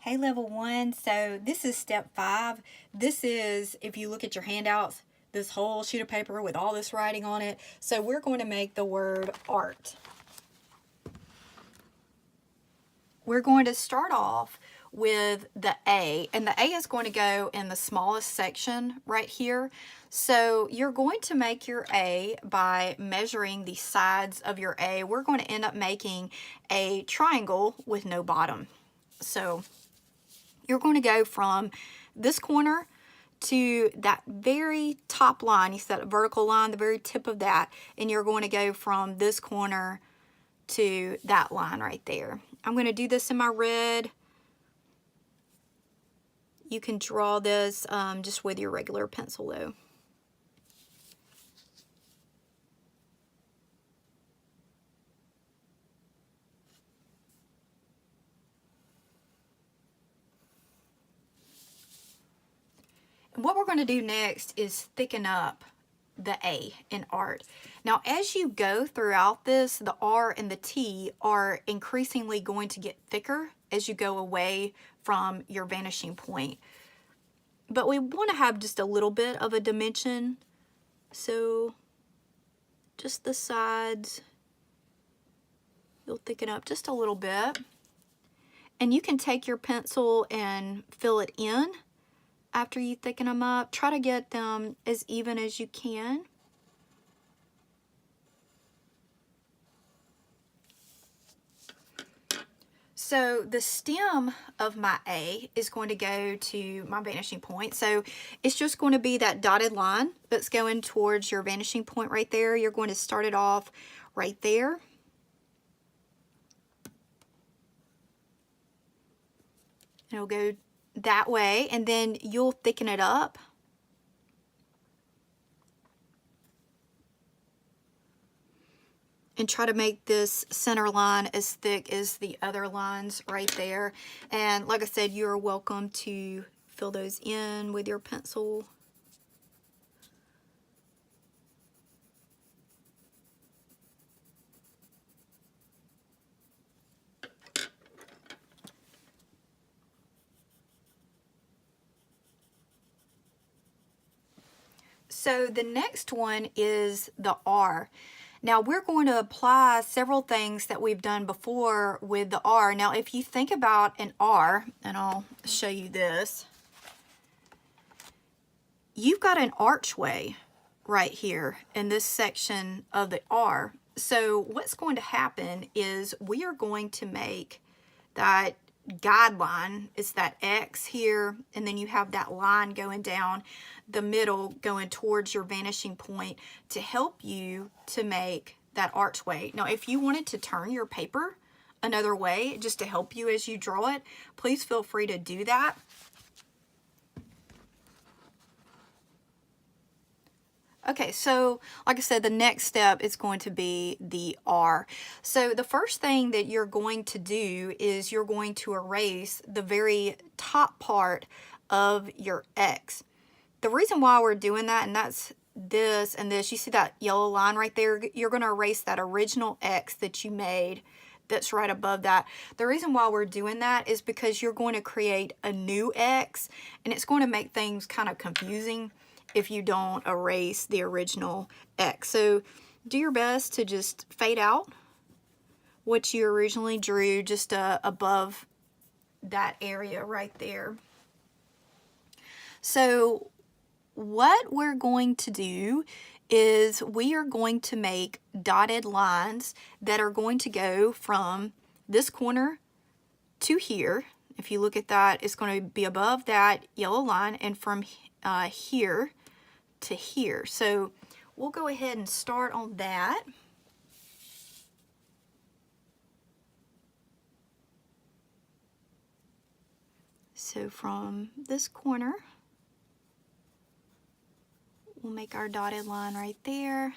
Hey level 1, so this is step 5. This is, if you look at your handouts, this whole sheet of paper with all this writing on it. So we're going to make the word art. We're going to start off with the A, and the A is going to go in the smallest section right here. So you're going to make your A by measuring the sides of your A. We're going to end up making a triangle with no bottom. So you're going to go from this corner to that very top line. You see that vertical line, the very tip of that, and you're going to go from this corner to that line right there. I'm going to do this in my red. You can draw this just with your regular pencil though. And what we're going to do next is thicken up the A in art. Now, as you go throughout this, the R and the T are increasingly going to get thicker as you go away from your vanishing point. But we want to have just a little bit of a dimension. So just the sides, you'll thicken up just a little bit. And you can take your pencil and fill it in after you thicken them up. Try to get them as even as you can. So the stem of my A is going to go to my vanishing point. So it's just going to be that dotted line that's going towards your vanishing point right there. You're going to start it off right there. And it'll go that way, and then you'll thicken it up. And try to make this center line as thick as the other lines right there. And like I said, you're welcome to fill those in with your pencil. So the next one is the R. Now we're going to apply several things that we've done before with the R. Now if you think about an R, and I'll show you this, you've got an archway right here in this section of the R. So what's going to happen is we are going to make that guideline. It's that X here, and then you have that line going down the middle going towards your vanishing point to help you to make that archway. Now if you wanted to turn your paper another way just to help you as you draw it, please feel free to do that. Okay, so like I said, the next step is going to be the R. So the first thing that you're going to do is you're going to erase the very top part of your X. The reason why we're doing that, and that's this and this, you see that yellow line right there? You're going to erase that original X that you made that's right above that. The reason why we're doing that is because you're going to create a new X, and it's going to make things kind of confusing if you don't erase the original X. So do your best to just fade out what you originally drew just above that area right there. So what we're going to do is we are going to make dotted lines that are going to go from this corner to here. If you look at that, it's going to be above that yellow line, and from here to here. So we'll go ahead and start on that. So from this corner, we'll make our dotted line right there.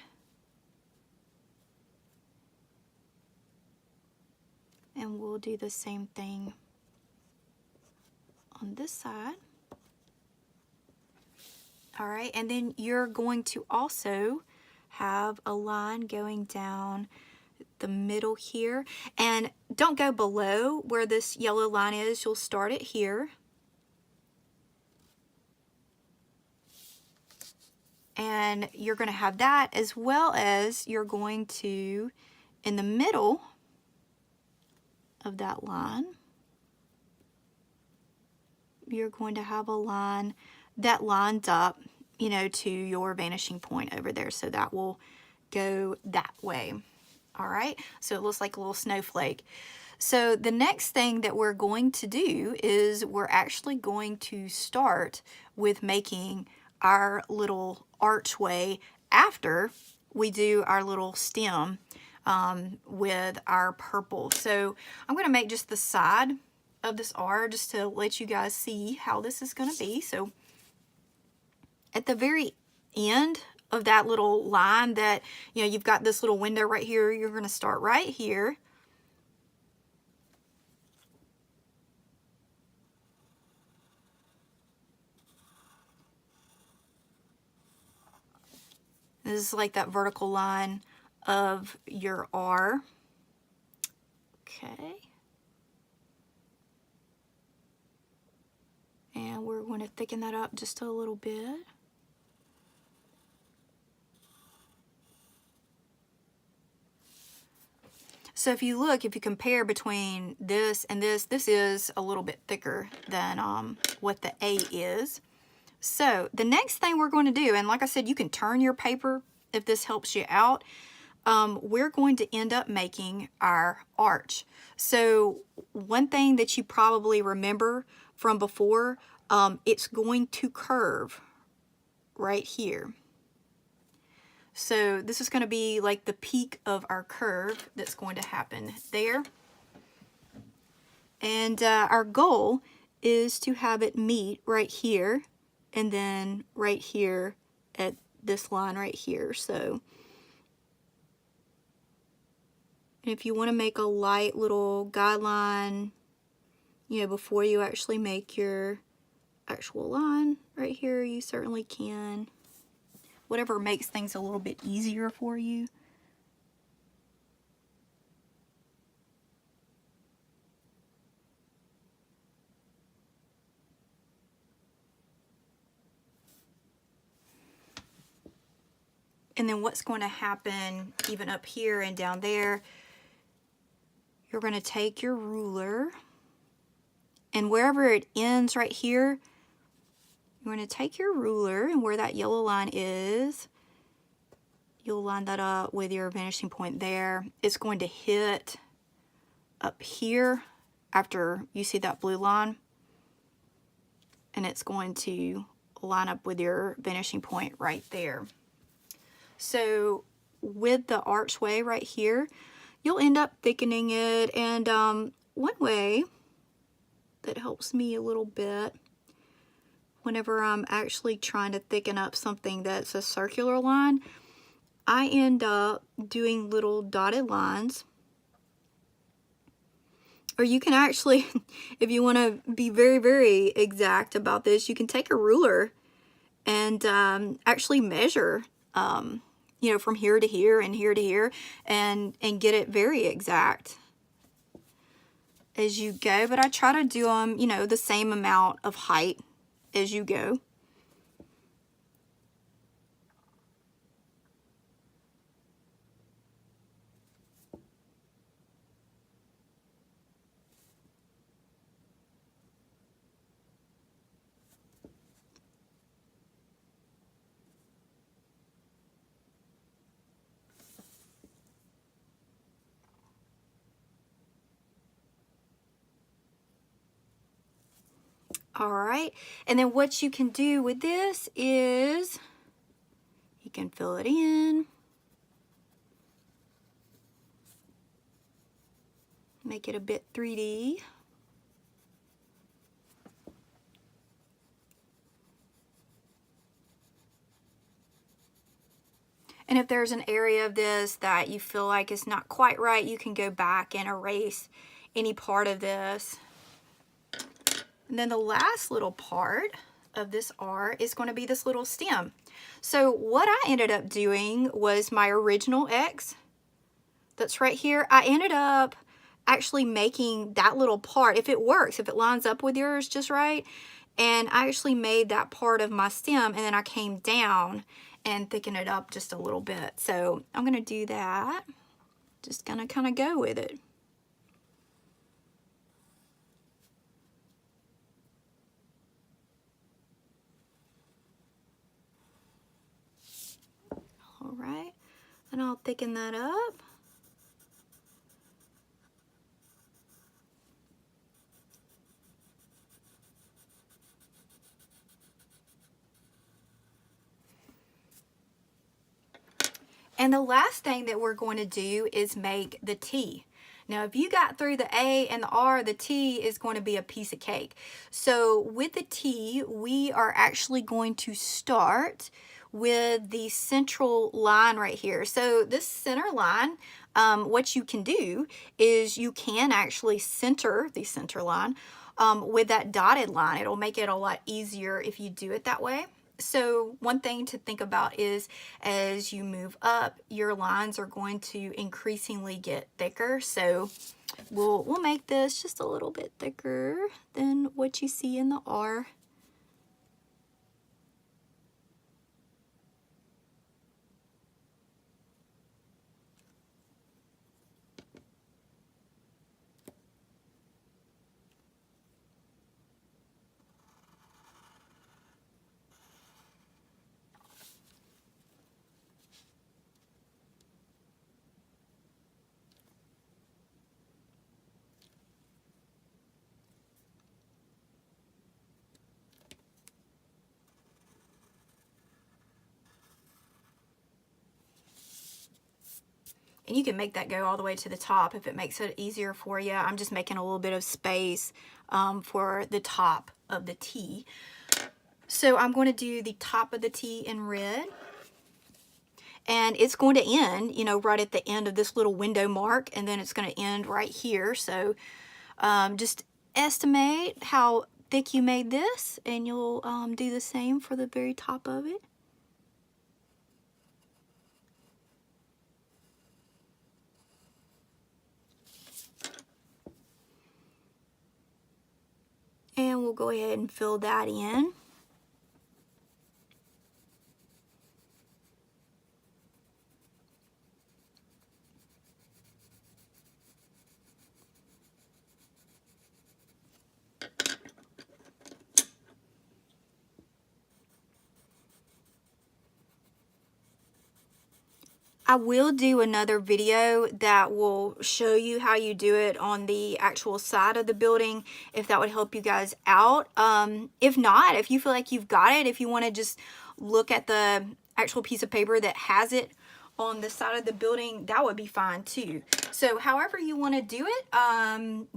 And we'll do the same thing on this side. All right, and then you're going to also have a line going down the middle here, and don't go below where this yellow line is. You'll start it here. And you're going to have that, as well as you're going to, in the middle of that line, you're going to have a line that lines up, you know, to your vanishing point over there. So that will go that way. All right, so it looks like a little snowflake. So the next thing that we're going to do is we're actually going to start with making our little archway after we do our little stem with our purple. So I'm going to make just the side of this R just to let you guys see how this is going to be. So at the very end of that little line that, you know, you've got this little window right here, you're going to start right here. This is like that vertical line of your R. Okay. And we're going to thicken that up just a little bit. So if you look, if you compare between this and this is a little bit thicker than what the A is. So the next thing we're going to do, and like I said, you can turn your paper if this helps you out. We're going to end up making our arch. So one thing that you probably remember from before, it's going to curve right here. So this is going to be like the peak of our curve that's going to happen there. And our goal is to have it meet right here and then right here at this line right here. So if you want to make a light little guideline, you know, before you actually make your actual line right here, you certainly can. Whatever makes things a little bit easier for you. And then what's going to happen even up here and down there, you're going to take your ruler, and wherever it ends right here, you're going to take your ruler, and where that yellow line is, you'll line that up with your vanishing point there. It's going to hit up here after you see that blue line, and it's going to line up with your vanishing point right there. So with the archway right here, you'll end up thickening it, and one way that helps me a little bit whenever I'm actually trying to thicken up something that's a circular line, I end up doing little dotted lines. Or you can actually, if you want to be very, very exact about this, you can take a ruler and actually measure, you know, from here to here and here to here, and get it very exact as you go. But I try to do them, you know, the same amount of height as you go. All right, and then what you can do with this is you can fill it in, make it a bit 3D. And if there's an area of this that you feel like is not quite right, you can go back and erase any part of this. And then the last little part of this R is going to be this little stem. So what I ended up doing was my original X, that's right here, I ended up actually making that little part, if it works, if it lines up with yours just right, and I actually made that part of my stem, and then I came down and thickened it up just a little bit. So I'm gonna do that. Just gonna kind of go with it. All right, and I'll thicken that up. And the last thing that we're going to do is make the T. Now, if you got through the A and the R, the T is going to be a piece of cake. So with the T, we are actually going to start with the central line right here. So this center line, what you can do is you can actually center the center line with that dotted line. It'll make it a lot easier if you do it that way. So one thing to think about is as you move up, your lines are going to increasingly get thicker. So we'll make this just a little bit thicker than what you see in the R. And you can make that go all the way to the top if it makes it easier for you. I'm just making a little bit of space for the top of the T. So I'm going to do the top of the T in red. And it's going to end, you know, right at the end of this little window mark. And then it's going to end right here. So just estimate how thick you made this. And you'll do the same for the very top of it. And we'll go ahead and fill that in. I will do another video that will show you how you do it on the actual side of the building, if that would help you guys out. If not, if you feel like you've got it, if you want to just look at the actual piece of paper that has it on the side of the building, that would be fine too. So however you want to do it,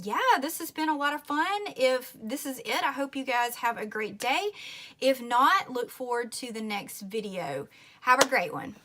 yeah, this has been a lot of fun. If this is it, I hope you guys have a great day. If not, look forward to the next video. Have a great one.